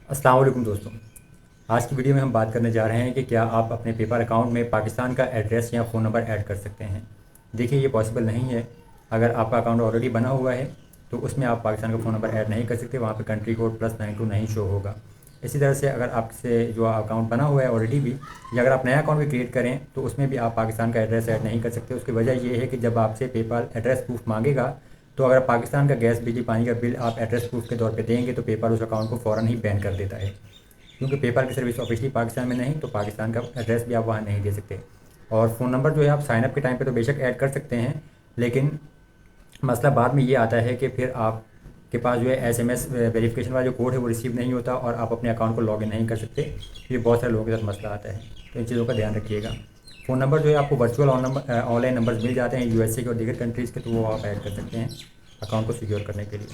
अस्सलाम वालेकुम दोस्तों। आज की वीडियो में हम बात करने जा रहे हैं कि क्या आप अपने पेपाल अकाउंट में पाकिस्तान का एड्रेस या फ़ोन नंबर ऐड कर सकते हैं। देखिए, ये पॉसिबल नहीं है। अगर आपका अकाउंट ऑलरेडी बना हुआ है तो उसमें आप पाकिस्तान का फ़ोन नंबर ऐड नहीं कर सकते, वहाँ पे कंट्री कोड +92 नहीं शो होगा। इसी तरह से अगर आपसे जो अकाउंट बना हुआ है ऑलरेडी भी, या अगर आप नया अकाउंट भी क्रिएट करें तो उसमें भी आप पाकिस्तान का एड्रेस ऐड नहीं कर सकते। उसकी वजह ये है कि जब आपसे पेपाल एड्रेस प्रूफ मांगेगा तो अगर पाकिस्तान का गैस, बिजली, पानी का बिल आप एड्रेस प्रूफ के तौर पे देंगे तो पेपाल उस अकाउंट को फ़ौरन ही बैन कर देता है, क्योंकि पेपाल की सर्विस ऑफिशियली पाकिस्तान में नहीं, तो पाकिस्तान का एड्रेस भी आप वहाँ नहीं दे सकते। और फ़ोन नंबर जो है आप साइनअप के टाइम पे तो बेशक ऐड कर सकते हैं, लेकिन मसला बाद में ये आता है कि फिर आपके पास जो है एसएमएस वेरिफिकेशन वाला जो कोड है वो रिसीव नहीं होता और आप अपने अकाउंट को लॉगिन नहीं कर सकते। ये बहुत सारे लोगों के साथ मसला आता है, तो इन चीज़ों का ध्यान रखिएगा। फ़ोन नंबर जो है आपको वर्चुअल ऑनलाइन नंबर्स मिल जाते हैं यूएसए के और दीगर कंट्रीज़ के, तो वो आप ऐड कर सकते हैं अकाउंट को सिक्योर करने के लिए।